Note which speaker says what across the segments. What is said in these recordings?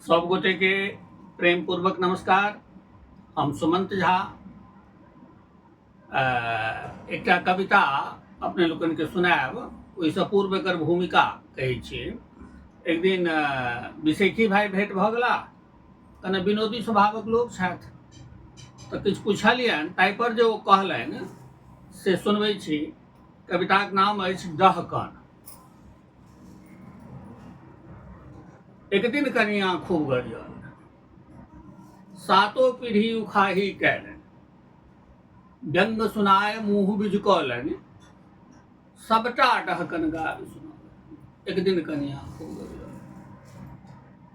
Speaker 1: सब गोटे के प्रेम पूर्वक नमस्कार। हम सुमंत झा एक कविता अपने लोगन के सुनायब, ओहिसँ पूर्व एकर भूमिका कहै छियै। एक दिन विशेखी भाई भेंट भऽ गेला, कने विनोदी स्वभावक लोक छथि, तऽ किछु पुछलियनि, ताहिपर जे ओ कहलनि से सुनबै छी। कविताक नाम अछि डहकन। एक दिन कनिया खूब गरियल, सातो पीढ़ी उखाही कैलनि, व्यंग सुनाय मुँह बिझकौलनि, सबटा डहकन गाबि सुनौलनि। एक दिन कनिया खूब गरियल,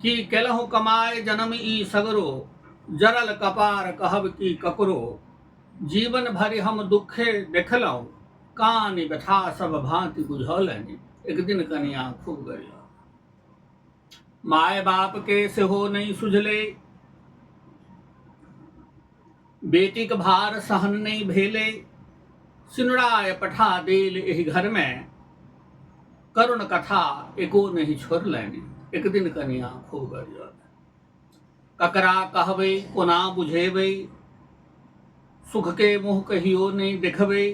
Speaker 1: की केलहुँ कमाय जन्म ई सगरो, जरल कपार कहब की ककरो, जीवन भरि हम दुखे देखलहुँ, कान व्यथा सब भांति बुझौलनि। एक दिन कनिया खूब गरियल, माय बाप के सेहो नहीं सुझले, बेटीक भार सहन नहीं भेले, सिनुराय पठा देल एहि घर में, करुण कथा एको नहीं छोड़लनि। एक दिन कनिया खूब गरियल, ककरा कहबै कोना बुझेबै, सुख के मुँह कहियो नहीं देखबै,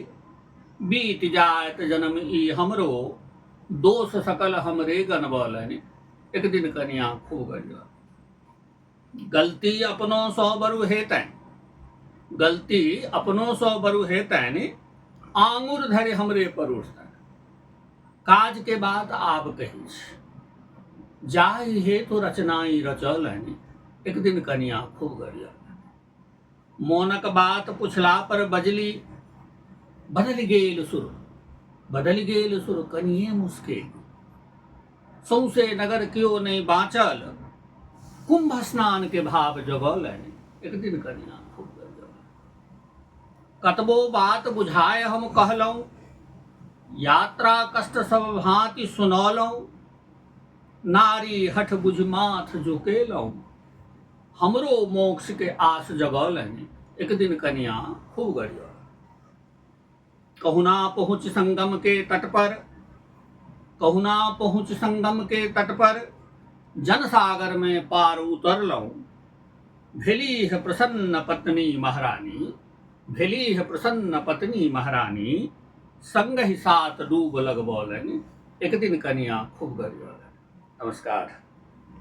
Speaker 1: बीत जायत जन्म ई हमरो, दोष सकल हमरे गनबौलनि। एक दिन कनिया खूब गरियल, गलती अपनों सौ बरु हेतनि, गलती अपनों सौ बरु हेतनि, आंगुर धरि हमरे पर उठतनि। काज के बात आब कही छी, जाहि हेतु रचनाई रचौलनि। एक दिन कनिया खूब गरियल, मोनक बात पुछला पर बजली, बदलि गेल सुर, बदलि गेल सुर कनिये मुस्के, सौंसे नगर कियो नहीं बाँचल, कुंभ स्नान के भाव जगौलनि। एक दिन कनिया खूब गरियल, कतबो बात बुझाय हम कहलहुँ, यात्रा कष्ट सब भांति सुनौलहुँ, नारी हठ बुझि माथ झुकेलहुँ, हमरो मोक्ष के आस जगौलनि। एक दिन कनिया खूब गरियल, कहुना पहुँच संगम के तट पर, कहुना पहुँच संगम के तट पर, जनसागर में पार उतरलहुँ, भेलीह प्रसन्न पत्नी महारानी, भेलीह प्रसन्न पत्नी महारानी, संगहि सात डूब लगबौलनि। एक दिन कनिया खूब गरियल। नमस्कार।